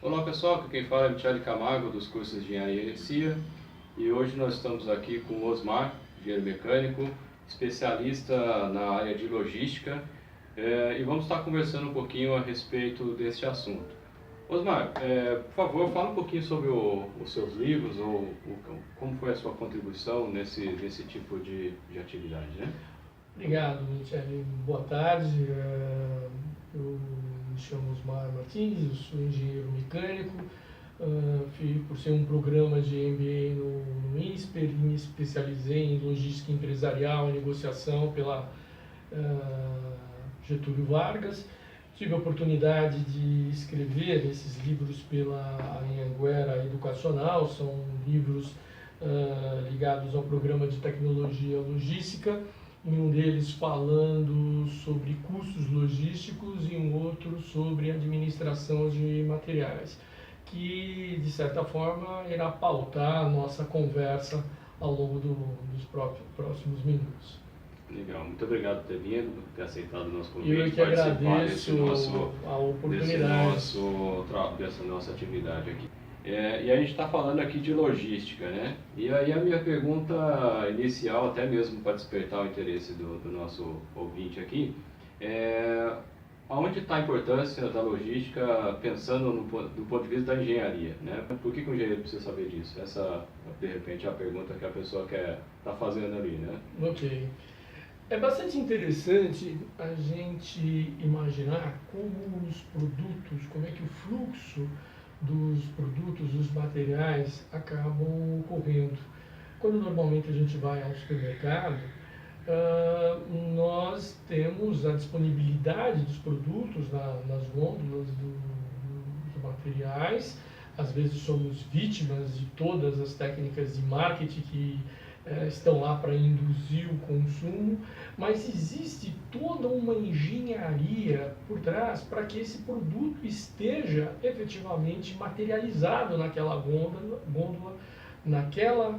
Olá pessoal, aqui quem fala é Michele Camargo dos cursos de Engenharia e CIA e hoje nós estamos aqui com o Osmar, engenheiro mecânico, especialista na área de logística e vamos estar conversando um pouquinho a respeito deste assunto. Osmar, por favor, fala um pouquinho sobre os seus livros ou como foi a sua contribuição nesse tipo de atividade, né? Obrigado, Michele. Boa tarde. Eu me chamo Osmar Martins, eu sou engenheiro mecânico. Por ser um programa de MBA no INSPER, me especializei em logística empresarial e negociação pela Getúlio Vargas. Tive a oportunidade de escrever esses livros pela Anhanguera Educacional, são livros ligados ao programa de tecnologia logística, em um deles falando sobre custos logísticos e um outro sobre administração de materiais, que de certa forma irá pautar a nossa conversa ao longo dos próximos minutos. Legal, muito obrigado por ter vindo, por ter aceitado o nosso convite. Eu que agradeço a oportunidade. Dessa nossa atividade aqui. E a gente está falando aqui de logística, né? E aí a minha pergunta inicial, até mesmo para despertar o interesse do nosso ouvinte aqui, aonde está a importância da logística pensando do ponto de vista da engenharia, né? Por que o engenheiro precisa saber disso? Essa, de repente, é a pergunta que a pessoa está fazendo ali, né? Ok. É bastante interessante a gente imaginar como os produtos, como é que o fluxo dos produtos, dos materiais acabam ocorrendo. Quando normalmente a gente vai ao supermercado, nós temos a disponibilidade dos produtos nas gôndolas dos materiais. Às vezes somos vítimas de todas as técnicas de marketing que estão lá para induzir o consumo, mas existe toda uma engenharia por trás para que esse produto esteja efetivamente materializado naquela gôndola, naquela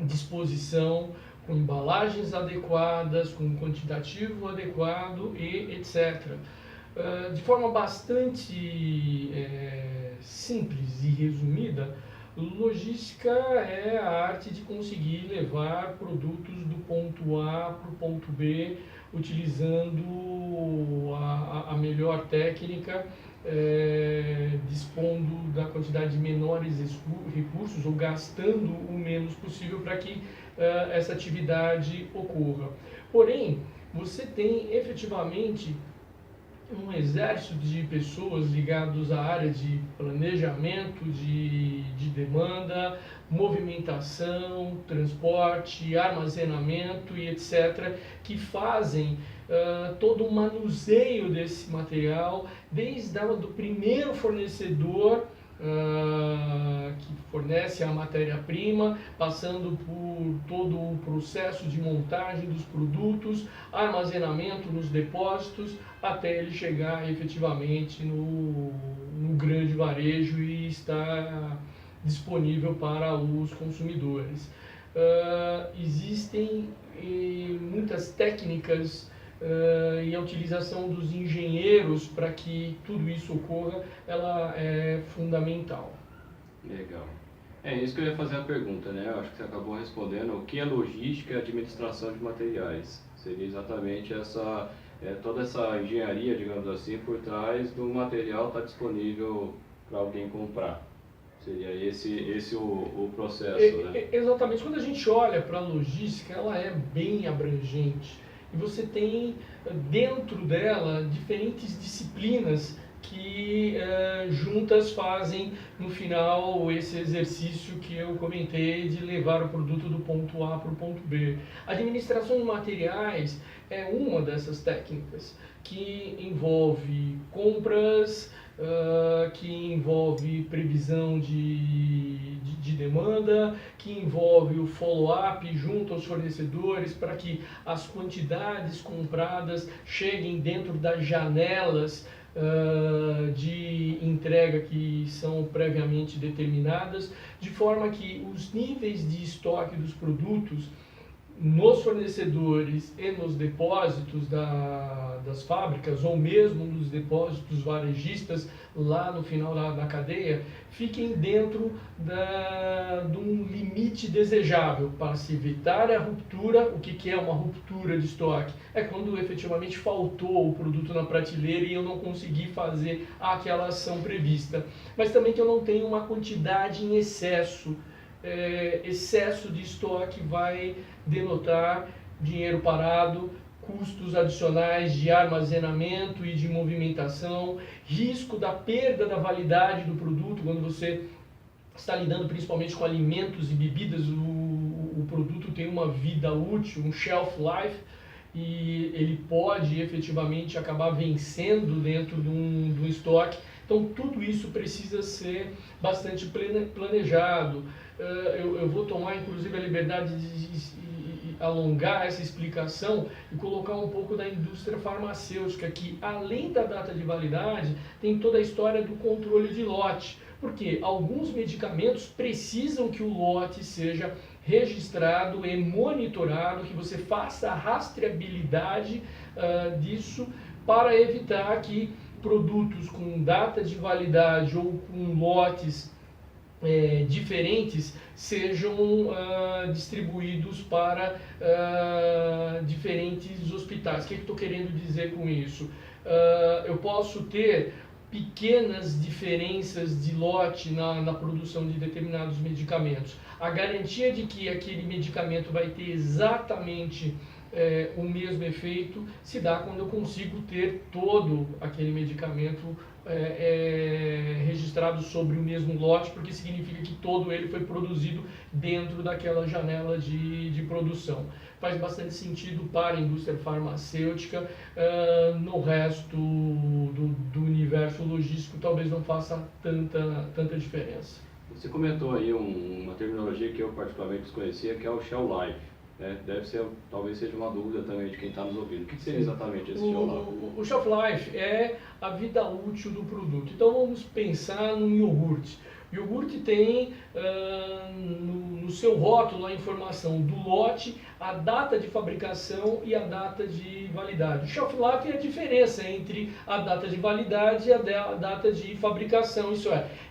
disposição, com embalagens adequadas, com um quantitativo adequado e etc. De forma bastante simples e resumida, logística é a arte de conseguir levar produtos do ponto A para o ponto B, utilizando a melhor técnica, dispondo da quantidade de menores recursos ou gastando o menos possível para que essa atividade ocorra. Porém, você tem efetivamente um exército de pessoas ligados à área de planejamento, de demanda, movimentação, transporte, armazenamento e etc., que fazem todo o manuseio desse material, desde do primeiro fornecedor que fornece a matéria-prima, passando por todo o processo de montagem dos produtos, armazenamento nos depósitos, até ele chegar efetivamente no grande varejo e estar disponível para os consumidores. Existem muitas técnicas e a utilização dos engenheiros para que tudo isso ocorra, ela é fundamental. Legal. É isso que eu ia fazer a pergunta, né? Eu acho que você acabou respondendo. O que é logística e administração de materiais? Seria exatamente toda essa engenharia, digamos assim, por trás do material estar disponível para alguém comprar. Seria esse o processo, né? Exatamente. Quando a gente olha para a logística, ela é bem abrangente. E você tem dentro dela diferentes disciplinas que juntas fazem no final esse exercício que eu comentei de levar o produto do ponto A para o ponto B. A administração de materiais é uma dessas técnicas que envolve compras, que envolve previsão de demanda, que envolve o follow-up junto aos fornecedores para que as quantidades compradas cheguem dentro das janelas de entrega que são previamente determinadas, de forma que os níveis de estoque dos produtos nos fornecedores e nos depósitos das fábricas, ou mesmo nos depósitos varejistas lá no final da cadeia, fiquem dentro de um limite desejável para se evitar a ruptura. O que é uma ruptura de estoque? É quando efetivamente faltou o produto na prateleira e eu não consegui fazer aquela ação prevista. Mas também que eu não tenho uma quantidade em excesso. Excesso de estoque vai denotar dinheiro parado, custos adicionais de armazenamento e de movimentação, risco da perda da validade do produto. Quando você está lidando principalmente com alimentos e bebidas, o produto tem uma vida útil, um shelf life, e ele pode efetivamente acabar vencendo dentro de um estoque. Então tudo isso precisa ser bastante planejado. Eu vou tomar inclusive a liberdade de alongar essa explicação e colocar um pouco da indústria farmacêutica, que além da data de validade tem toda a história do controle de lote, porque alguns medicamentos precisam que o lote seja registrado e monitorado, que você faça a rastreabilidade disso, para evitar que produtos com data de validade ou com lotes diferentes sejam distribuídos para diferentes hospitais. O que eu estou querendo dizer com isso? Eu posso ter pequenas diferenças de lote na produção de determinados medicamentos. A garantia de que aquele medicamento vai ter exatamente o mesmo efeito se dá quando eu consigo ter todo aquele medicamento registrado sobre o mesmo lote, porque significa que todo ele foi produzido dentro daquela janela de produção. Faz bastante sentido para a indústria farmacêutica. No resto do universo logístico talvez não faça tanta diferença. Você comentou aí uma terminologia que eu particularmente desconhecia, que é o shelf life. Talvez seja uma dúvida também de quem está nos ouvindo. O que seria exatamente esse shelf life? O shelf life é a vida útil do produto. Então vamos pensar no iogurte. O iogurte tem no seu rótulo a informação do lote, a data de fabricação e a data de validade. O shelf life é a diferença entre a data de validade e a data de fabricação. Isso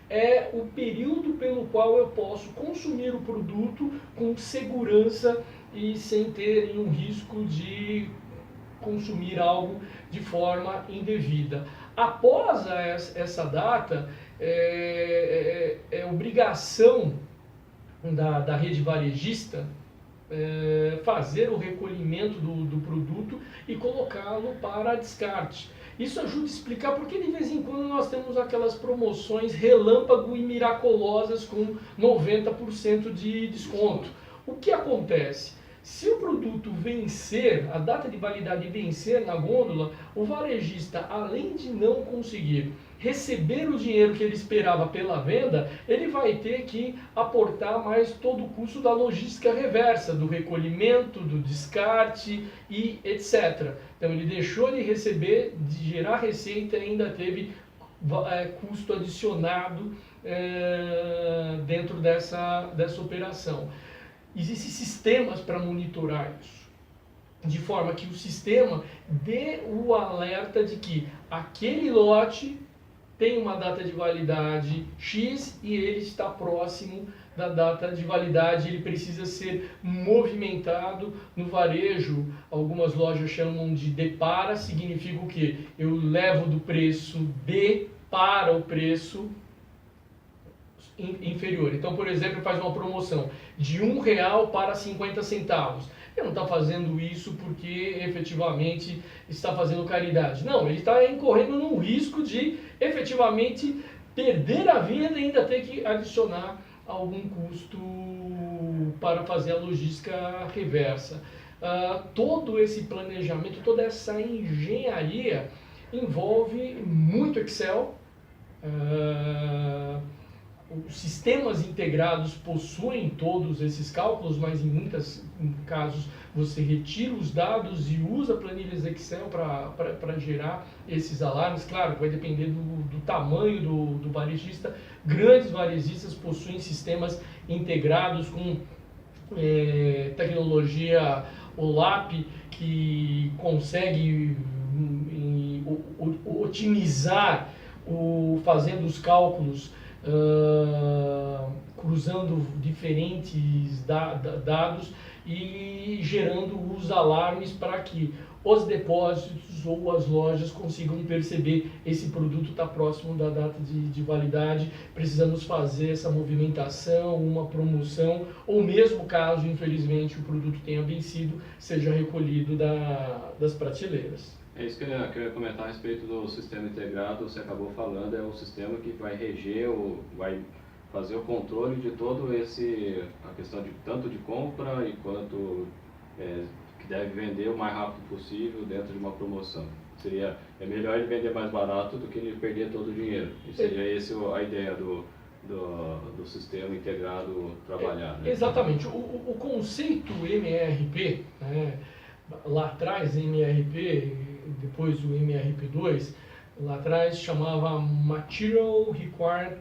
é o período pelo qual eu posso consumir o produto com segurança e sem ter nenhum risco de consumir algo de forma indevida. Após essa data, é obrigação da rede varejista fazer o recolhimento do produto e colocá-lo para descarte. Isso ajuda a explicar porque de vez em quando nós temos aquelas promoções relâmpago e miraculosas com 90% de desconto. O que acontece? Se o produto vencer, a data de validade vencer na gôndola, o varejista, além de não conseguir receber o dinheiro que ele esperava pela venda, ele vai ter que aportar mais todo o custo da logística reversa, do recolhimento, do descarte e etc. Então ele deixou de receber, de gerar receita e ainda teve custo adicionado dentro dessa operação. Existem sistemas para monitorar isso, de forma que o sistema dê o alerta de que aquele lote tem uma data de validade X e ele está próximo da data de validade, ele precisa ser movimentado no varejo. Algumas lojas chamam de depara, significa o quê? Eu levo do preço D para o preço inferior. Então, por exemplo, faz uma promoção de R$1 para 50 centavos. Ele não está fazendo isso porque efetivamente está fazendo caridade. Não, ele está incorrendo num risco de efetivamente perder a venda e ainda ter que adicionar algum custo para fazer a logística reversa. Todo esse planejamento, toda essa engenharia envolve muito Excel. Os sistemas integrados possuem todos esses cálculos, mas em muitos casos você retira os dados e usa planilhas Excel para gerar esses alarmes. Claro, vai depender do tamanho do varejista. Grandes varejistas possuem sistemas integrados com tecnologia OLAP, que consegue otimizar fazendo os cálculos, cruzando diferentes dados e gerando os alarmes para que os depósitos ou as lojas consigam perceber esse produto está próximo da data de validade, precisamos fazer essa movimentação, uma promoção, ou mesmo caso, infelizmente, o produto tenha vencido, seja recolhido das prateleiras. É isso que eu ia comentar a respeito do sistema integrado. Você acabou falando, é o sistema que vai reger, vai fazer o controle de todo a questão de tanto de compra e quanto que deve vender o mais rápido possível dentro de uma promoção. É melhor ele vender mais barato do que ele perder todo o dinheiro. E seria essa a ideia do sistema integrado trabalhar. Né? Exatamente. O conceito MRP, né, lá atrás MRP, depois o MRP2, lá atrás chamava Material Requirement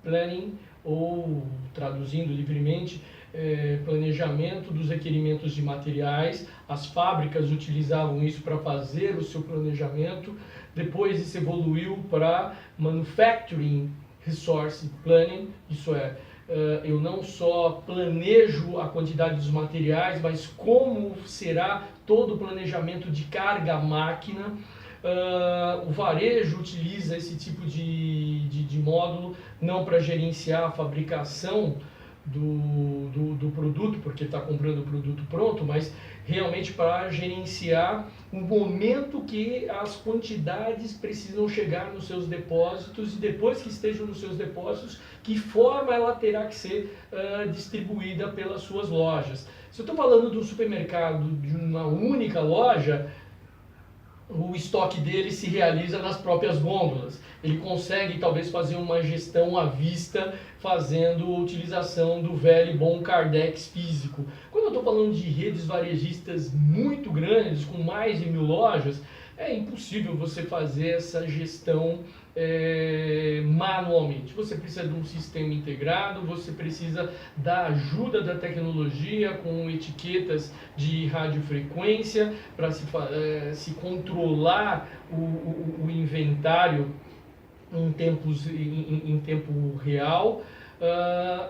Planning, ou traduzindo livremente, planejamento dos requerimentos de materiais. As fábricas utilizavam isso para fazer o seu planejamento. Depois isso evoluiu para Manufacturing Resource Planning, isso é, eu não só planejo a quantidade dos materiais, mas como será todo o planejamento de carga máquina. O varejo utiliza esse tipo de módulo não para gerenciar a fabricação do produto, porque está comprando o produto pronto, mas realmente para gerenciar o momento que as quantidades precisam chegar nos seus depósitos, e depois que estejam nos seus depósitos, que forma ela terá que ser distribuída pelas suas lojas. Se eu estou falando de um supermercado, de uma única loja, o estoque dele se realiza nas próprias gôndolas. Ele consegue talvez fazer uma gestão à vista, fazendo utilização do velho e bom Cardex físico. Quando eu estou falando de redes varejistas muito grandes, com mais de 1000 lojas, é impossível você fazer essa gestão manualmente. Você precisa de um sistema integrado, você precisa da ajuda da tecnologia com etiquetas de radiofrequência para se controlar o inventário em tempo real,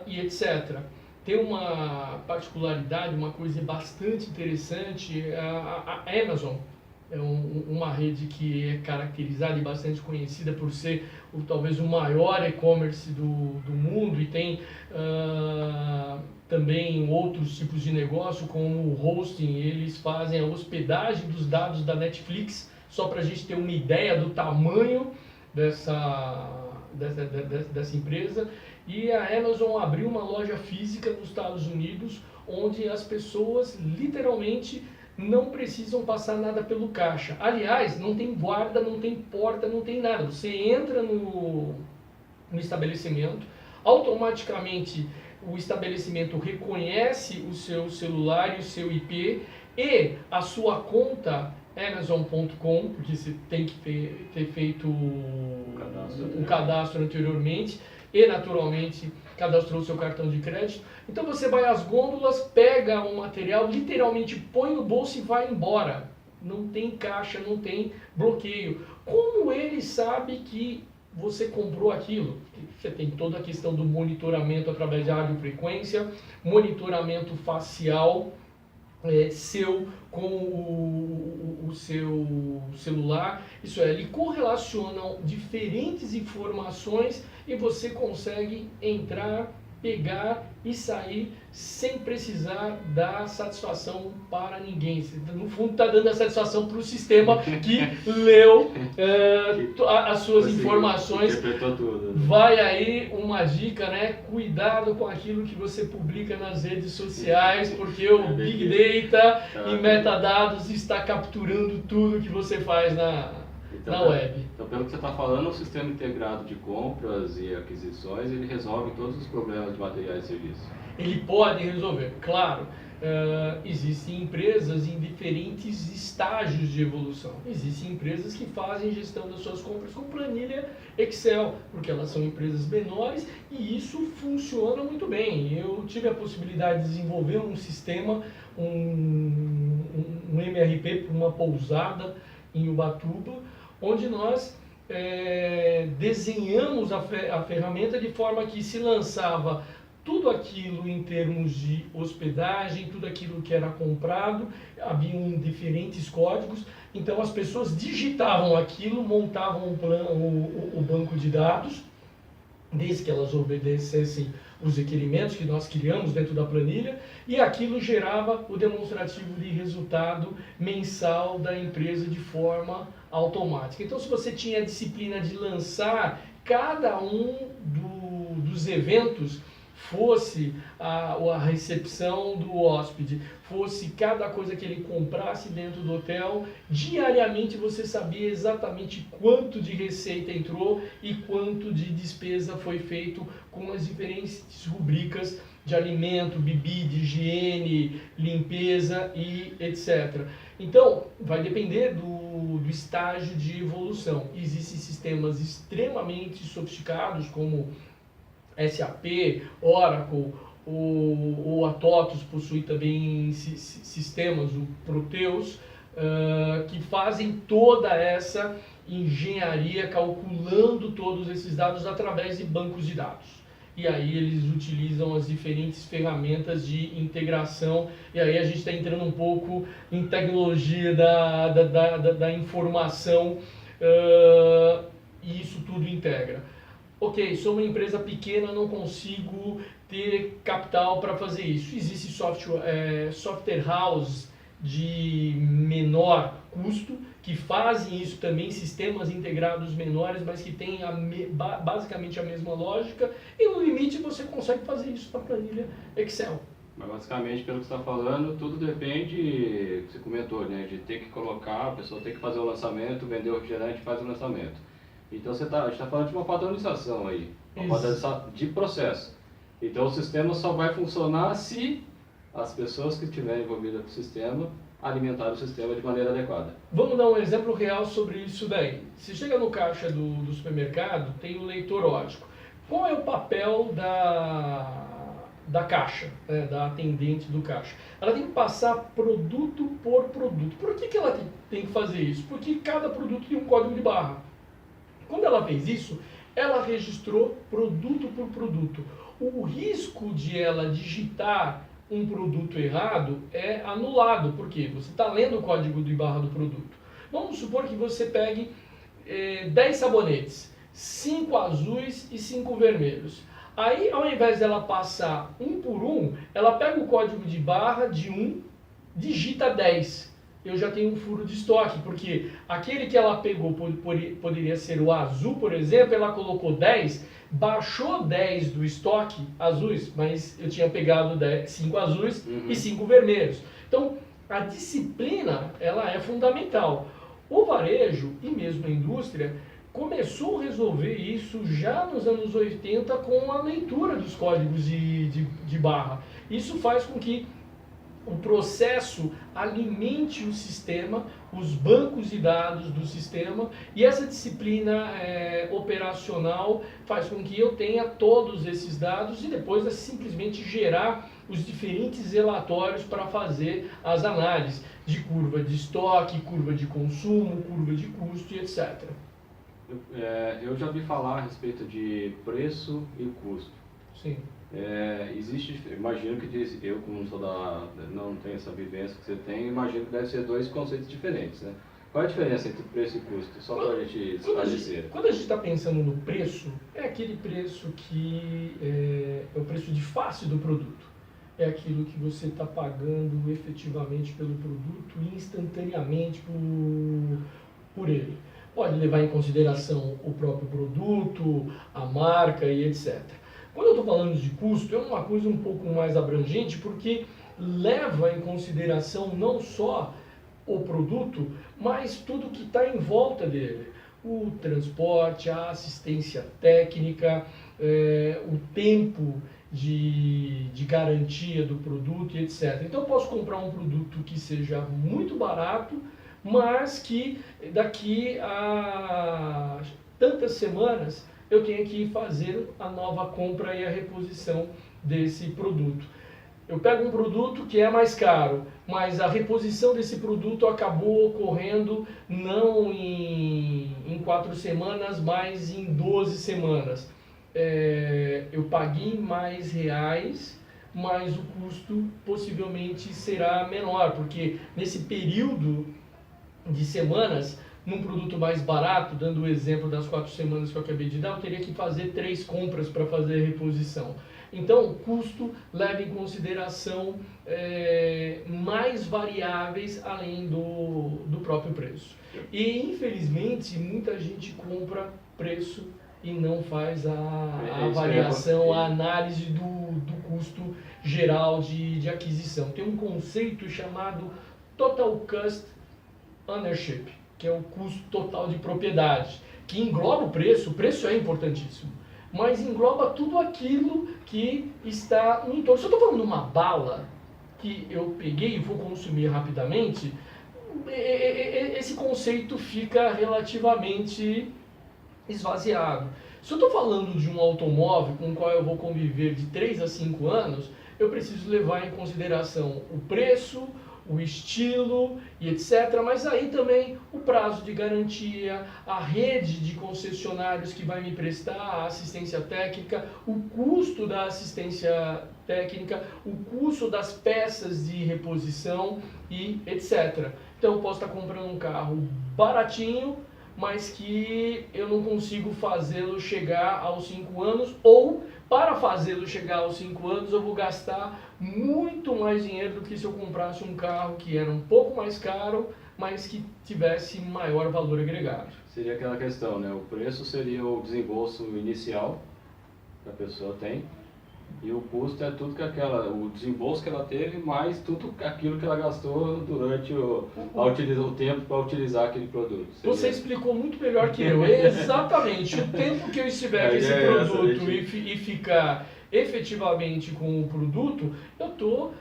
e etc. Tem uma particularidade, uma coisa bastante interessante, a Amazon. É uma rede que é caracterizada e bastante conhecida por ser talvez o maior e-commerce do mundo, e tem também outros tipos de negócio, como o hosting. Eles fazem a hospedagem dos dados da Netflix, só para a gente ter uma ideia do tamanho dessa empresa. E a Amazon abriu uma loja física nos Estados Unidos, onde as pessoas literalmente não precisam passar nada pelo caixa. Aliás, não tem guarda, não tem porta, não tem nada. Você entra no estabelecimento, automaticamente o estabelecimento reconhece o seu celular e o seu IP e a sua conta Amazon.com, porque você tem que ter feito o cadastro anteriormente e, naturalmente, cadastrou o seu cartão de crédito. Então você vai às gôndolas, pega o material, literalmente põe no bolso e vai embora. Não tem caixa, não tem bloqueio. Como ele sabe que você comprou aquilo? Você tem toda a questão do monitoramento através de radiofrequência, monitoramento facial seu com o seu celular. Isso é, ele correlacionam diferentes informações e você consegue entrar, pegar e sair sem precisar dar satisfação para ninguém. Você, no fundo, está dando a satisfação para o sistema que leu as suas informações. Tudo, né? Vai aí uma dica, né? Cuidado com aquilo que você publica nas redes sociais, porque o Big Data e metadados está capturando tudo que você faz na web. Então, pelo que você está falando, o sistema integrado de compras e aquisições, ele resolve todos os problemas de materiais e serviços. Ele pode resolver, claro. existem empresas em diferentes estágios de evolução. Existem empresas que fazem gestão das suas compras com planilha Excel, porque elas são empresas menores e isso funciona muito bem. Eu tive a possibilidade de desenvolver um sistema, um MRP para uma pousada em Ubatuba, onde nós desenhamos a ferramenta de forma que se lançava tudo aquilo em termos de hospedagem, tudo aquilo que era comprado, haviam diferentes códigos, então as pessoas digitavam aquilo, montavam o banco de dados, desde que elas obedecessem os requerimentos que nós criamos dentro da planilha, e aquilo gerava o demonstrativo de resultado mensal da empresa de forma automática. Então, se você tinha a disciplina de lançar cada um dos eventos, fosse a recepção do hóspede, fosse cada coisa que ele comprasse dentro do hotel, diariamente você sabia exatamente quanto de receita entrou e quanto de despesa foi feito com as diferentes rubricas de alimento, bebida, higiene, limpeza e etc. Então, vai depender do estágio de evolução. Existem sistemas extremamente sofisticados como SAP, Oracle, o a TOTUS possui também sistemas, o Proteus, que fazem toda essa engenharia calculando todos esses dados através de bancos de dados. E aí eles utilizam as diferentes ferramentas de integração, e aí a gente está entrando um pouco em tecnologia da informação, e isso tudo integra. Ok, sou uma empresa pequena, não consigo ter capital para fazer isso. Existe software house de menor custo, que fazem isso também, sistemas integrados menores, mas que têm basicamente a mesma lógica, e no limite você consegue fazer isso na planilha Excel. Mas basicamente, pelo que você está falando, tudo depende, você comentou, né, de ter que colocar, a pessoa tem que fazer o lançamento, vender o refrigerante e faz o lançamento. Então a gente está falando de uma padronização aí, uma padronização de processo. Então o sistema só vai funcionar se as pessoas que estiverem envolvidas com o sistema alimentarem o sistema de maneira adequada. Vamos dar um exemplo real sobre isso daí. Se chega no caixa do supermercado, tem o leitor ótico. Qual é o papel da caixa, né, da atendente do caixa? Ela tem que passar produto por produto. Por que ela tem que fazer isso? Porque cada produto tem um código de barra. Quando ela fez isso, ela registrou produto por produto. O risco de ela digitar um produto errado é anulado, porque você está lendo o código de barra do produto. Vamos supor que você pegue 10 sabonetes, 5 azuis e 5 vermelhos. Aí, ao invés dela passar um por um, ela pega o código de barra de 1, digita 10. Eu já tenho um furo de estoque, porque aquele que ela pegou poderia ser o azul, por exemplo, ela colocou 10, baixou 10 do estoque azuis, mas eu tinha pegado 5 azuis e 5 vermelhos. Então, a disciplina, ela é fundamental. O varejo e mesmo a indústria começou a resolver isso já nos anos 80 com a leitura dos códigos de barra. Isso faz com que o processo alimente o sistema, os bancos de dados do sistema, e essa disciplina operacional faz com que eu tenha todos esses dados e depois é simplesmente gerar os diferentes relatórios para fazer as análises de curva de estoque, curva de consumo, curva de custo e etc. Eu já ouvi falar a respeito de preço e custo. Sim. Imagino que eu, como não tenho essa vivência que você tem, imagino que deve ser dois conceitos diferentes, né? Qual é a diferença entre preço e custo? Só para a gente esclarecer. Quando a gente está pensando no preço, é aquele preço que é o preço de face do produto. É aquilo que você está pagando efetivamente pelo produto instantaneamente por ele. Pode levar em consideração o próprio produto, a marca e etc. Quando eu estou falando de custo, é uma coisa um pouco mais abrangente, porque leva em consideração não só o produto, mas tudo que está em volta dele. O transporte, a assistência técnica, o tempo de garantia do produto e etc. Então eu posso comprar um produto que seja muito barato, mas que daqui a tantas semanas eu tenha que fazer a nova compra e a reposição desse produto. Eu pego um produto que é mais caro, mas a reposição desse produto acabou ocorrendo não em 4 semanas, mas em 12 semanas. Eu paguei mais reais, mas o custo possivelmente será menor, porque nesse período de semanas, num produto mais barato, dando o exemplo das 4 semanas que eu acabei de dar, eu teria que fazer 3 compras para fazer a reposição. Então, o custo leva em consideração mais variáveis além do próprio preço. E, infelizmente, muita gente compra preço e não faz a avaliação, a análise do custo geral de aquisição. Tem um conceito chamado Total Cost Ownership, que é o custo total de propriedade, que engloba o preço é importantíssimo, mas engloba tudo aquilo que está no entorno. Se eu estou falando de uma bala que eu peguei e vou consumir rapidamente, esse conceito fica relativamente esvaziado. Se eu estou falando de um automóvel com o qual eu vou conviver de 3 a 5 anos, eu preciso levar em consideração o preço, o estilo e etc. Mas aí também o prazo de garantia, a rede de concessionários que vai me prestar a assistência técnica, o custo da assistência técnica, o custo das peças de reposição e etc. Então eu posso estar comprando um carro baratinho, mas que eu não consigo fazê-lo chegar aos 5 anos, ou para fazê-lo chegar aos 5 anos eu vou gastar muito mais dinheiro do que se eu comprasse um carro que era um pouco mais caro, mas que tivesse maior valor agregado. Seria aquela questão, né? O preço seria o desembolso inicial que a pessoa tem, e o custo é tudo que o desembolso que ela teve, mais tudo aquilo que ela gastou durante o tempo para utilizar aquele produto. Você explicou muito melhor que eu. Exatamente. O tempo que eu estiver com esse produto e ficar efetivamente com o produto, eu estou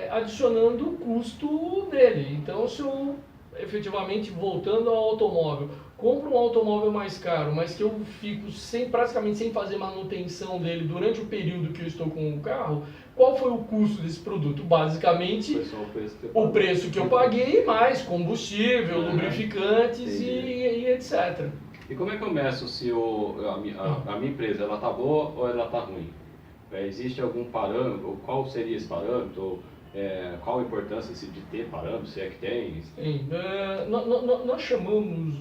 adicionando o custo dele. Então, se eu efetivamente, voltando ao automóvel, compro um automóvel mais caro, mas que eu fico praticamente sem fazer manutenção dele durante o período que eu estou com o carro, qual foi o custo desse produto? Basicamente, o preço que eu paguei, mais combustível, lubrificantes e etc. E como é que eu meço se a minha empresa ela está boa ou ela está ruim? Existe algum parâmetro? Qual seria esse parâmetro? Qual a importância de ter parâmetros, se é que tem? Nós chamamos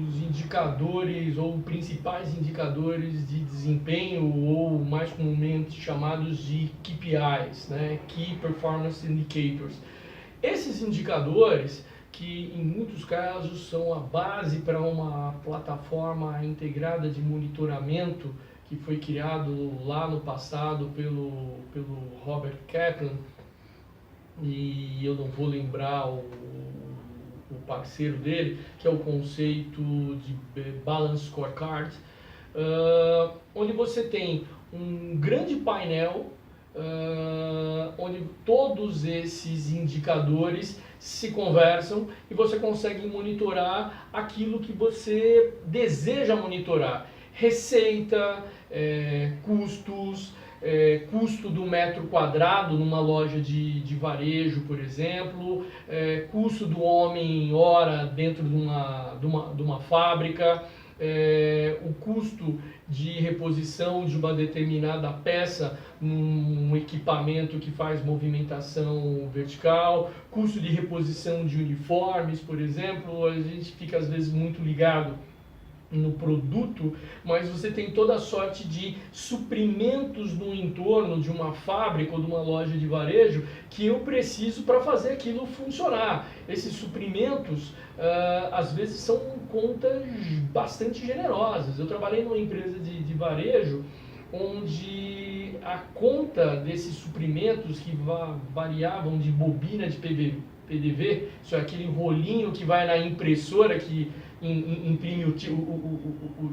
os indicadores ou principais indicadores de desempenho, ou mais comumente chamados de KPIs, né? Key Performance Indicators. Esses indicadores, que em muitos casos são a base para uma plataforma integrada de monitoramento que foi criado lá no passado pelo Robert Kaplan, e eu não vou lembrar o parceiro dele, que é o conceito de Balance Scorecard, onde você tem um grande painel onde todos esses indicadores se conversam e você consegue monitorar aquilo que você deseja monitorar. Receita, custos, custo do metro quadrado numa loja de varejo, por exemplo, custo do homem-hora dentro de uma fábrica, o custo de reposição de uma determinada peça num equipamento que faz movimentação vertical, custo de reposição de uniformes, por exemplo. A gente fica às vezes muito ligado no produto, mas você tem toda a sorte de suprimentos no entorno de uma fábrica ou de uma loja de varejo que eu preciso para fazer aquilo funcionar. Esses suprimentos, às vezes, são contas bastante generosas. Eu trabalhei numa empresa de varejo onde a conta desses suprimentos, que variavam de bobina de PDV, isso é aquele rolinho que vai na impressora que imprime o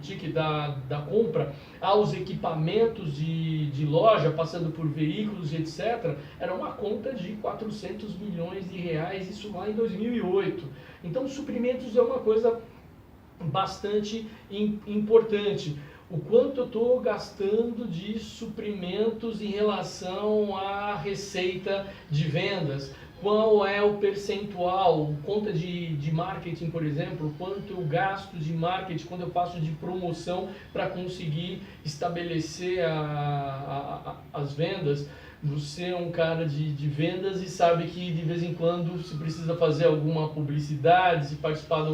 ticket da compra, aos equipamentos de loja, passando por veículos, etc., era uma conta de 400 milhões de reais, isso lá em 2008. Então, suprimentos é uma coisa bastante importante. O quanto eu estou gastando de suprimentos em relação à receita de vendas, qual é o percentual, conta de marketing, por exemplo, quanto eu gasto de marketing quando eu faço de promoção para conseguir estabelecer as vendas. Você é um cara de vendas e sabe que de vez em quando se precisa fazer alguma publicidade, se participar de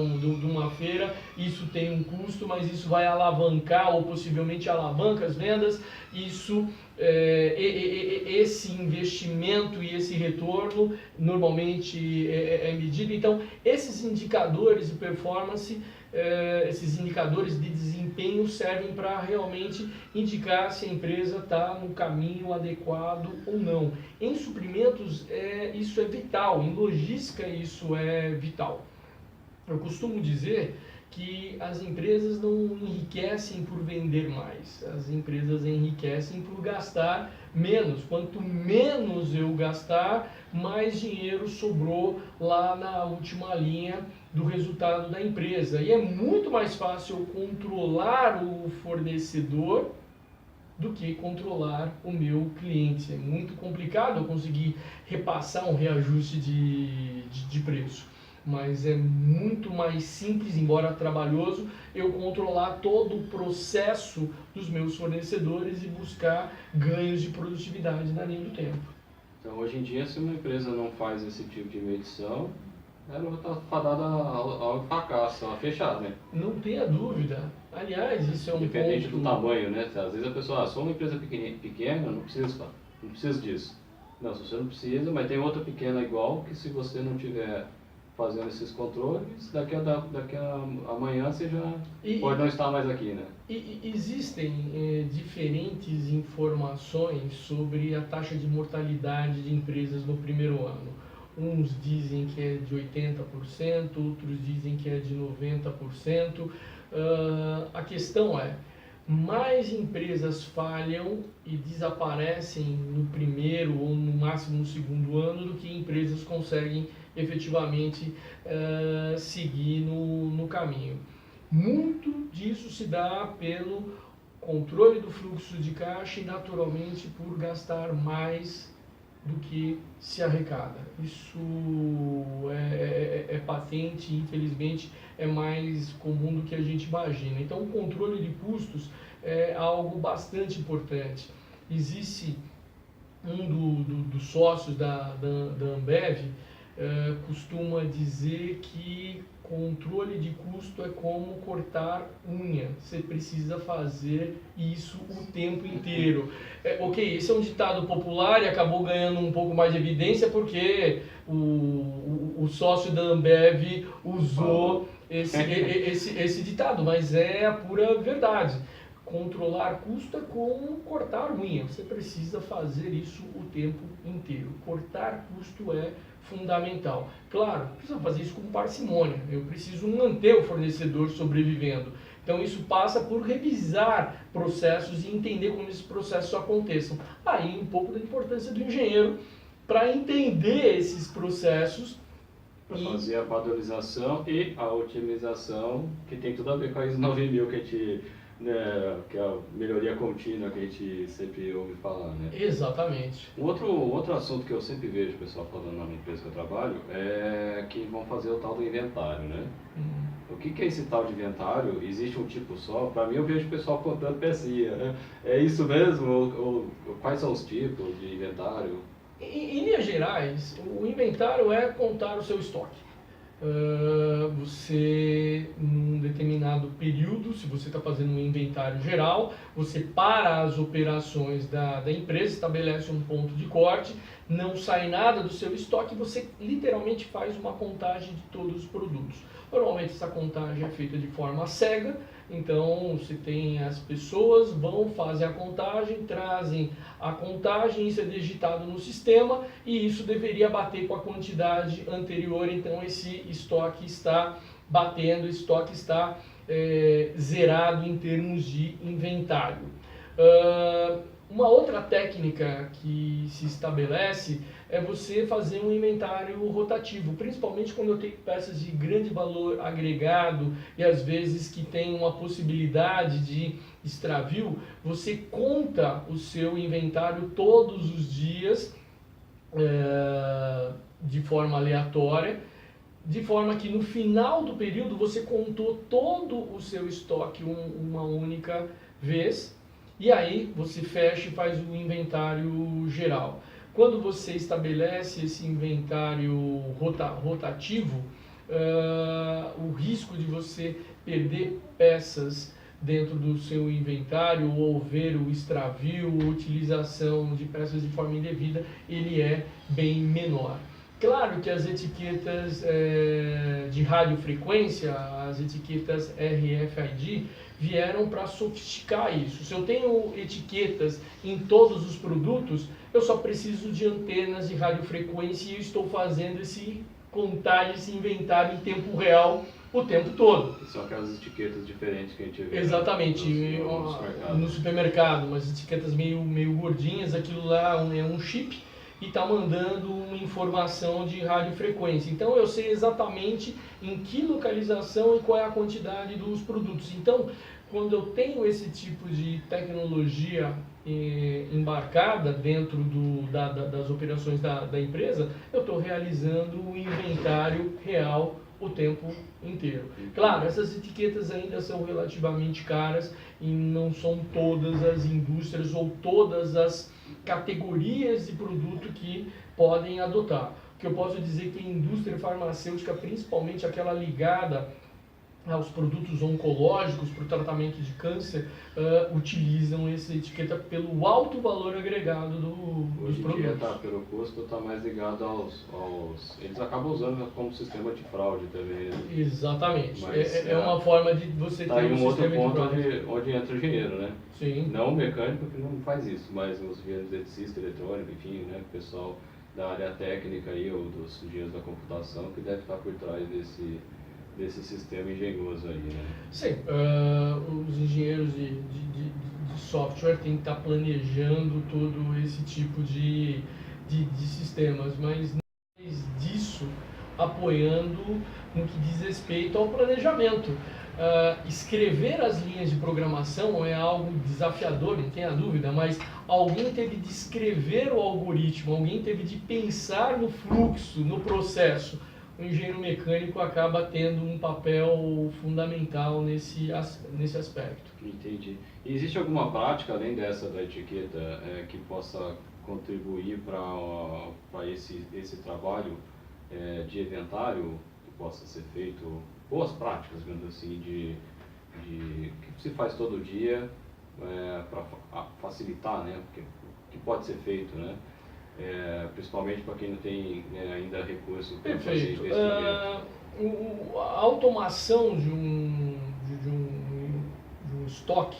uma feira, isso tem um custo, mas isso vai alavancar ou possivelmente alavanca as vendas. Isso, esse investimento e esse retorno normalmente é medido. Então, esses indicadores de performance, esses indicadores de desempenho servem para realmente indicar se a empresa está no caminho adequado ou não. Em suprimentos, isso é vital, em logística isso é vital. Eu costumo dizer que as empresas não enriquecem por vender mais, as empresas enriquecem por gastar menos. Quanto menos eu gastar, mais dinheiro sobrou lá na última linha do resultado da empresa. E é muito mais fácil controlar o fornecedor do que controlar o meu cliente. É muito complicado eu conseguir repassar um reajuste de preço. Mas é muito mais simples, embora trabalhoso, eu controlar todo o processo dos meus fornecedores e buscar ganhos de produtividade na linha do tempo. Então, hoje em dia, se uma empresa não faz esse tipo de medição, ela está fadada ao fracasso, a fechar, né? Não tenha dúvida. Aliás, isso é um Independente ponto... do tamanho, né? Às vezes a pessoa, sou uma empresa pequena, não preciso disso. Não, se você não precisa, mas tem outra pequena igual, que se você não tiver fazendo esses controles, daqui a amanhã você já pode não estar mais aqui, né? Existem diferentes informações sobre a taxa de mortalidade de empresas no primeiro ano. Uns dizem que é de 80%, outros dizem que é de 90%. A questão é, mais empresas falham e desaparecem no primeiro ou no máximo no segundo ano do que empresas conseguem efetivamente seguir no caminho. Muito disso se dá pelo controle do fluxo de caixa e naturalmente por gastar mais do que se arrecada. Isso é patente e infelizmente é mais comum do que a gente imagina. Então o controle de custos é algo bastante importante. Existe dos sócios da Ambev costuma dizer que controle de custo é como cortar unha. Você precisa fazer isso o tempo inteiro. Ok, esse é um ditado popular e acabou ganhando um pouco mais de evidência porque o sócio da Ambev usou esse ditado, mas é a pura verdade. Controlar custo é como cortar unha. Você precisa fazer isso o tempo inteiro. Cortar custo é fundamental. Claro, precisa fazer isso com parcimônia. Eu preciso manter o fornecedor sobrevivendo. Então isso passa por revisar processos e entender como esses processos aconteçam. Aí um pouco da importância do engenheiro para entender esses processos. Para fazer a padronização e a otimização, que tem tudo a ver com a ISO 9000 que a gente... que é a melhoria contínua que a gente sempre ouve falar, né? Exatamente. Um outro assunto que eu sempre vejo o pessoal falando na empresa que eu trabalho é que vão fazer o tal do inventário, né? O que é esse tal de inventário? Existe um tipo só? Para mim eu vejo o pessoal contando pecinha, né? É isso mesmo? Ou quais são os tipos de inventário? Em linhas gerais, o inventário é contar o seu estoque. Você, num determinado período, se você está fazendo um inventário geral, você para as operações da empresa, estabelece um ponto de corte, não sai nada do seu estoque, você literalmente faz uma contagem de todos os produtos. Normalmente essa contagem é feita de forma cega, então você tem as pessoas vão, fazem a contagem, trazem a contagem, isso é digitado no sistema e isso deveria bater com a quantidade anterior, então esse estoque está batendo, esse estoque está zerado em termos de inventário. Uma outra técnica que se estabelece é você fazer um inventário rotativo, principalmente quando eu tenho peças de grande valor agregado e às vezes que tem uma possibilidade de extravio, você conta o seu inventário todos os dias de forma aleatória, de forma que no final do período você contou todo o seu estoque uma única vez e aí você fecha e faz o inventário geral. Quando você estabelece esse inventário rotativo, o risco de você perder peças dentro do seu inventário ou ver o extravio ou utilização de peças de forma indevida, ele é bem menor. Claro que as etiquetas de radiofrequência, as etiquetas RFID, vieram para sofisticar isso. Se eu tenho etiquetas em todos os produtos, eu só preciso de antenas de radiofrequência e eu estou fazendo esse contagem, esse inventário em tempo real o tempo todo. São aquelas etiquetas diferentes que a gente vê. Exatamente, no supermercado, umas etiquetas meio gordinhas, aquilo lá é um chip e está mandando uma informação de radiofrequência. Então eu sei exatamente em que localização e qual é a quantidade dos produtos. Então, quando eu tenho esse tipo de tecnologia embarcada dentro das operações da empresa, eu estou realizando o inventário real o tempo inteiro. Claro, essas etiquetas ainda são relativamente caras e não são todas as indústrias ou todas as categorias de produto que podem adotar. O que eu posso dizer é que a indústria farmacêutica, principalmente aquela ligada aos produtos oncológicos para o tratamento de câncer, utilizam essa etiqueta pelo alto valor agregado dos produtos. Hoje em dia, pelo custo, está mais ligado aos... Eles acabam usando como sistema de fraude também. Né? Exatamente. É uma forma de você ter um outro sistema ponto de fraude. onde entra o engenheiro, né? Sim. Não o mecânico que não faz isso, mas os engenheiros eletricistas, eletrônicos, enfim, né? O pessoal da área técnica aí, ou dos engenheiros da computação, que deve estar por trás desse sistema engenhoso aí, né? Sim, os engenheiros de software têm que estar planejando todo esse tipo de sistemas, mas não mais disso apoiando no que diz respeito ao planejamento. Escrever as linhas de programação é algo desafiador, não tenha dúvida, mas alguém teve de escrever o algoritmo, alguém teve de pensar no fluxo, no processo. O engenheiro mecânico acaba tendo um papel fundamental nesse aspecto. Entendi. E existe alguma prática, além dessa da etiqueta, que possa contribuir para esse trabalho de inventário que possa ser feito? Boas práticas, digamos assim, que se faz todo dia para facilitar, né? Que pode ser feito, né? Principalmente para quem não tem ainda recurso para fazer investimento. A automação de um estoque,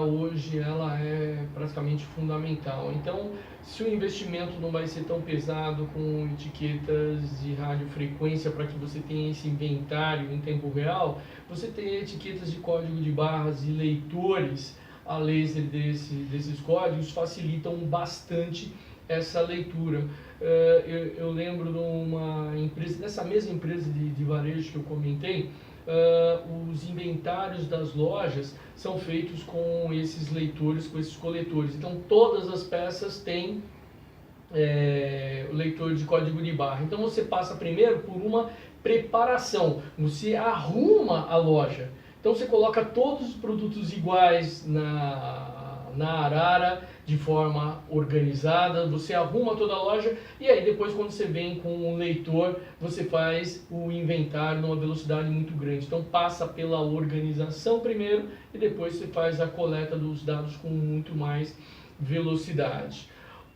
hoje é praticamente fundamental. Então, se o investimento não vai ser tão pesado com etiquetas de radiofrequência para que você tenha esse inventário em tempo real, você tem etiquetas de código de barras e leitores a laser desses códigos facilitam bastante essa leitura. Eu lembro de uma empresa, dessa mesma empresa de varejo que eu comentei, os inventários das lojas são feitos com esses leitores, com esses coletores. Então todas as peças têm o leitor de código de barra. Então você passa primeiro por uma preparação, você arruma a loja. Então você coloca todos os produtos iguais na arara de forma organizada, você arruma toda a loja e aí depois quando você vem com o leitor, você faz o inventário numa velocidade muito grande. Então passa pela organização primeiro e depois você faz a coleta dos dados com muito mais velocidade.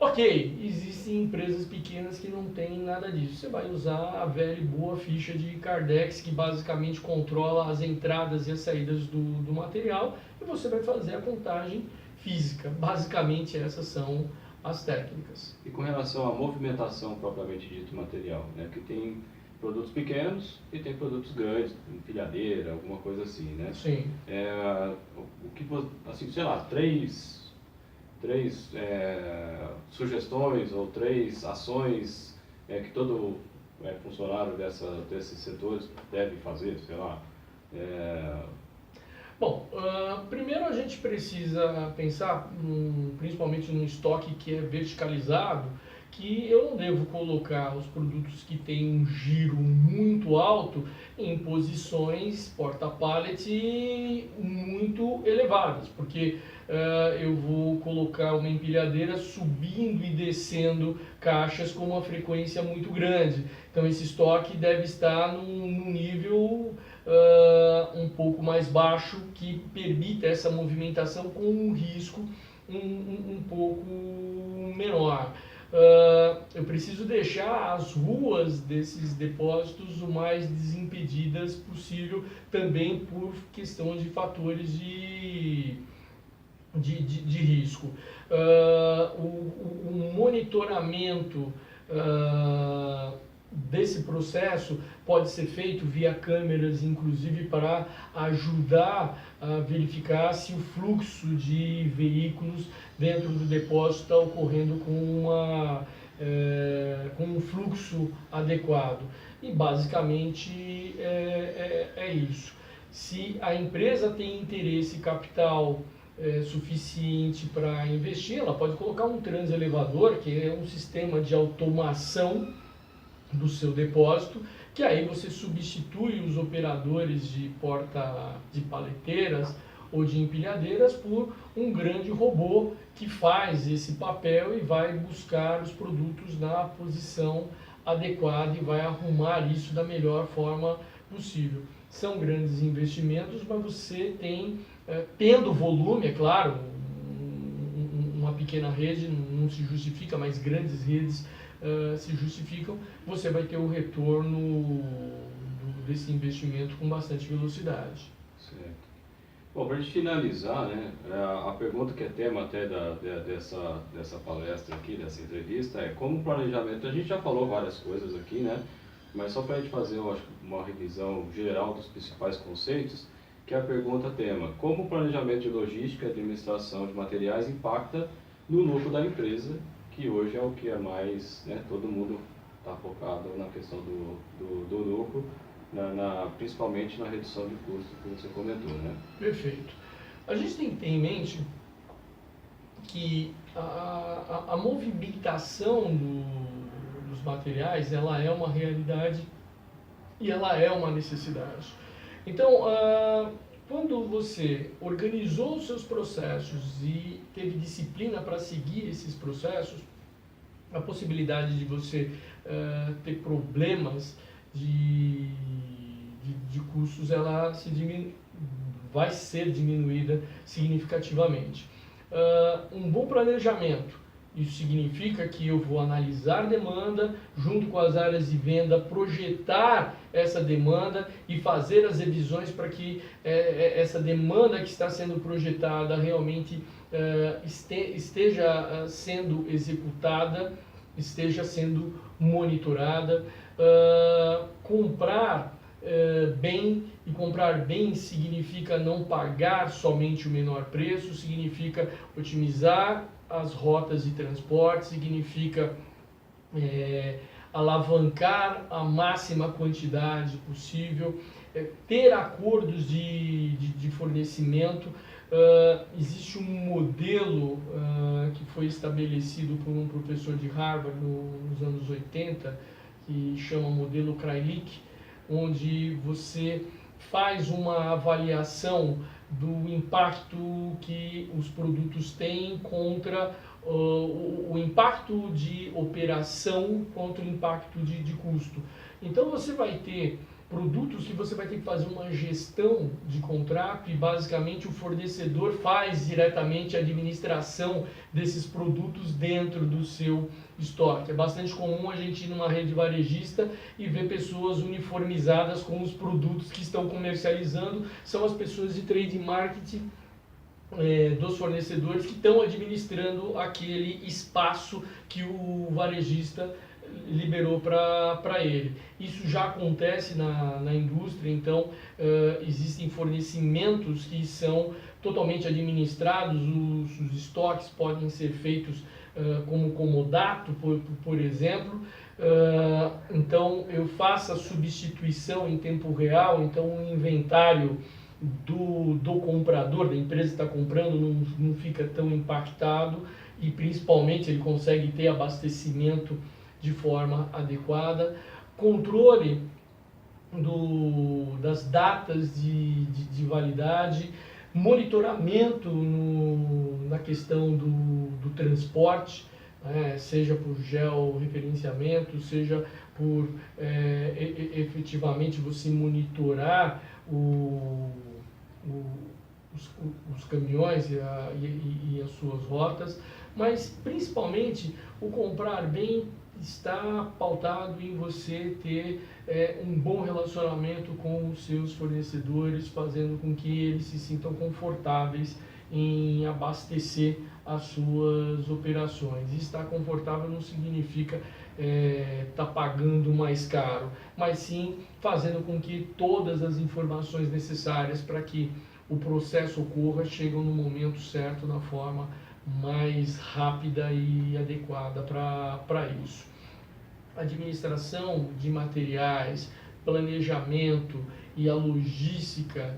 Ok, existem empresas pequenas que não têm nada disso. Você vai usar a velha e boa ficha de Cardex, que basicamente controla as entradas e as saídas do material, e você vai fazer a contagem física. Basicamente essas são as técnicas. E com relação à movimentação propriamente dita do material, né? Que tem produtos pequenos e tem produtos grandes, empilhadeira, alguma coisa assim, né? Sim. O que, assim, sei lá, três sugestões ou 3 ações que todo funcionário desses setores deve fazer, sei lá. Bom, primeiro a gente precisa pensar, principalmente no estoque que é verticalizado, que eu não devo colocar os produtos que têm um giro muito alto em posições porta-pallet muito elevadas, porque eu vou colocar uma empilhadeira subindo e descendo caixas com uma frequência muito grande. Então esse estoque deve estar num nível um pouco mais baixo, que permita essa movimentação com um risco um pouco menor. Eu preciso deixar as ruas desses depósitos o mais desimpedidas possível, também por questão de fatores de risco. O monitoramento desse processo pode ser feito via câmeras, inclusive para ajudar a verificar se o fluxo de veículos dentro do depósito está ocorrendo com um fluxo adequado. E basicamente é isso. Se a empresa tem interesse capital suficiente para investir, ela pode colocar um transelevador, que é um sistema de automação do seu depósito, que aí você substitui os operadores de de paleteiras ou de empilhadeiras por um grande robô que faz esse papel e vai buscar os produtos na posição adequada e vai arrumar isso da melhor forma possível. São grandes investimentos, mas você tem, tendo volume, é claro, uma pequena rede não se justifica, mas grandes redes se justificam, você vai ter o retorno desse investimento com bastante velocidade. Certo. Bom, para a gente finalizar, né, a pergunta que é tema até dessa palestra aqui, dessa entrevista, é como o planejamento, a gente já falou várias coisas aqui, né, mas só para a gente fazer, eu acho, uma revisão geral dos principais conceitos, que é a pergunta tema, como o planejamento de logística e administração de materiais impacta no lucro da empresa, que hoje é o que é mais, né, todo mundo está focado na questão do lucro, principalmente na redução de custos que você comentou, né? Perfeito. A gente tem que ter em mente que a movimentação dos materiais, ela é uma realidade e ela é uma necessidade. Então, quando você organizou os seus processos e teve disciplina para seguir esses processos, a possibilidade de você ter problemas de custos, ela vai ser diminuída significativamente. Um bom planejamento, isso significa que eu vou analisar demanda, junto com as áreas de venda, projetar essa demanda e fazer as revisões para que essa demanda que está sendo projetada realmente esteja sendo executada, esteja sendo monitorada. Comprar bem, e comprar bem significa não pagar somente o menor preço, significa otimizar as rotas de transporte, significa alavancar a máxima quantidade possível, ter acordos de fornecimento. Existe um modelo que foi estabelecido por um professor de Harvard nos anos 80, que chama modelo Kralik, onde você faz uma avaliação do impacto que os produtos têm contra o impacto de operação contra o impacto de custo. Então você vai ter produtos que você vai ter que fazer uma gestão de contrato e basicamente o fornecedor faz diretamente a administração desses produtos dentro do seu estoque. É bastante comum a gente ir numa rede varejista e ver pessoas uniformizadas com os produtos que estão comercializando, são as pessoas de trade marketing dos fornecedores que estão administrando aquele espaço que o varejista liberou para ele. Isso já acontece na indústria, então existem fornecimentos que são totalmente administrados, os estoques podem ser feitos como comodato, por exemplo. Então eu faço a substituição em tempo real, então o inventário do comprador, da empresa que está comprando, não fica tão impactado e principalmente ele consegue ter abastecimento de forma adequada. Controle das datas de validade, monitoramento na questão do transporte, seja por georreferenciamento, seja por efetivamente você monitorar os caminhões e as suas rotas, mas principalmente o comprar bem está pautado em você ter um bom relacionamento com os seus fornecedores, fazendo com que eles se sintam confortáveis em abastecer as suas operações. E estar confortável não significa estar pagando mais caro, mas sim fazendo com que todas as informações necessárias para que o processo ocorra chegam no momento certo, na forma mais rápida e adequada para isso. Administração de materiais, planejamento e a logística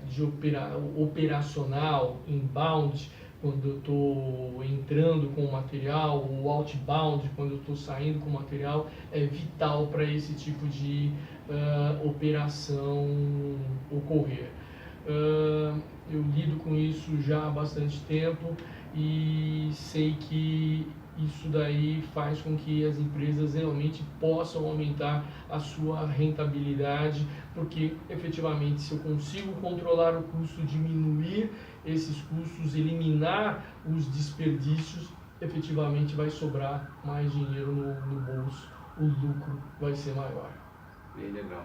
operacional, inbound, quando eu estou entrando com o material, o outbound, quando eu estou saindo com o material, é vital para esse tipo de operação ocorrer. Eu lido com isso já há bastante tempo e sei que isso daí faz com que as empresas realmente possam aumentar a sua rentabilidade, porque efetivamente se eu consigo controlar o custo, diminuir esses custos, eliminar os desperdícios, efetivamente vai sobrar mais dinheiro no bolso, o lucro vai ser maior. Bem legal.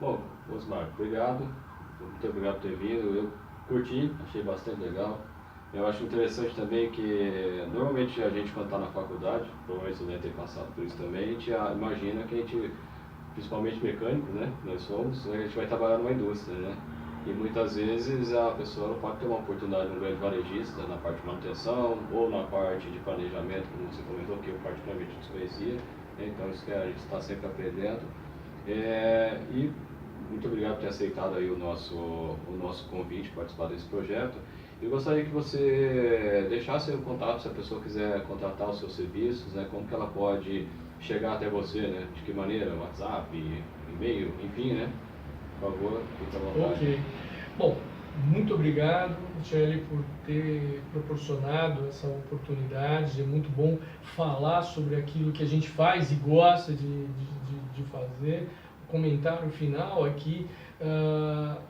Bom, Osmar, obrigado, muito obrigado por ter vindo, eu curti, achei bastante legal. Eu acho interessante também que normalmente a gente quando está na faculdade, provavelmente você deve ter passado por isso também, a gente imagina que a gente, principalmente mecânico, né, nós somos, a gente vai trabalhar numa indústria, né? E muitas vezes a pessoa não pode ter uma oportunidade no grande varejista, na parte de manutenção ou na parte de planejamento, como você comentou, que eu particularmente desconhecia, né? Então isso que a gente está sempre aprendendo. E muito obrigado por ter aceitado aí o nosso convite para participar desse projeto. Eu gostaria que você deixasse o contato, se a pessoa quiser contratar os seus serviços, né, como que ela pode chegar até você, né, de que maneira, WhatsApp, e-mail, enfim, né, por favor, fique à vontade. Ok. Bom, muito obrigado, Michele, por ter proporcionado essa oportunidade. É muito bom falar sobre aquilo que a gente faz e gosta de fazer. O comentário final é que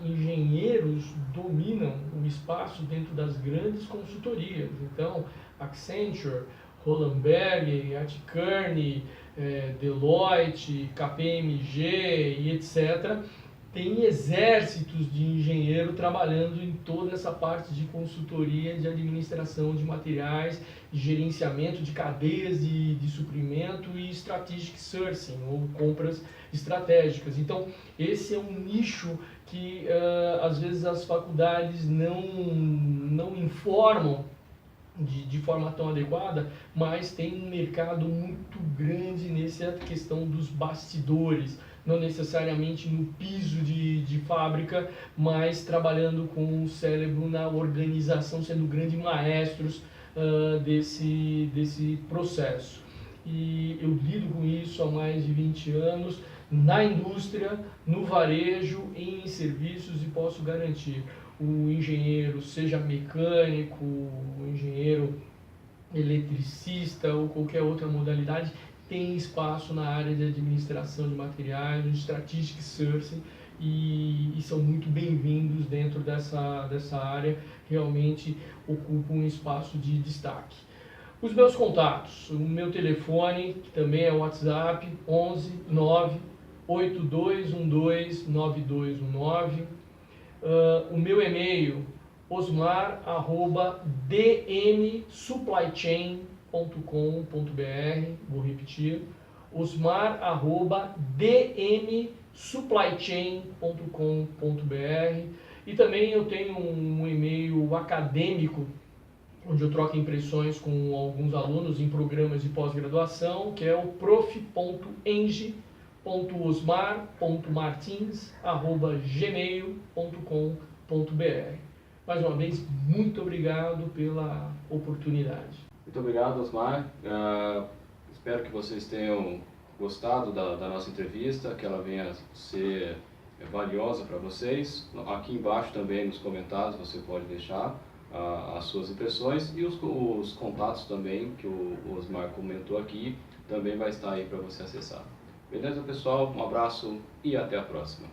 engenheiros dominam o espaço dentro das grandes consultorias. Então, Accenture, Roland Berger, Art Kearney, Deloitte, KPMG e etc., tem exércitos de engenheiro trabalhando em toda essa parte de consultoria, de administração de materiais, de gerenciamento de cadeias de suprimento e strategic sourcing, ou compras estratégicas. Então, esse é um nicho que às vezes as faculdades não informam de forma tão adequada, mas tem um mercado muito grande nessa questão dos bastidores, não necessariamente no piso de fábrica, mas trabalhando com o cérebro na organização, sendo grandes maestros desse processo. E eu lido com isso há mais de 20 anos, na indústria, no varejo e em serviços, e posso garantir, o engenheiro, seja mecânico, o engenheiro eletricista ou qualquer outra modalidade, tem espaço na área de administração de materiais, no strategic sourcing, e são muito bem-vindos dentro dessa área, realmente ocupam um espaço de destaque. Os meus contatos, o meu telefone, que também é o WhatsApp, 11 9 8212 9219, o meu e-mail, osmar@dmsupplychain.com.br, vou repetir, osmar@dmsupplychain.com.br, e também eu tenho um e-mail acadêmico, onde eu troco impressões com alguns alunos em programas de pós-graduação, que é o prof.eng.osmar.martins@gmail.com.br. Mais uma vez, muito obrigado pela oportunidade. Muito obrigado, Osmar. Espero que vocês tenham gostado da nossa entrevista, que ela venha ser valiosa para vocês. Aqui embaixo também nos comentários você pode deixar as suas impressões, e os contatos também que o Osmar comentou aqui também vai estar aí para você acessar. Beleza, pessoal? Um abraço e até a próxima.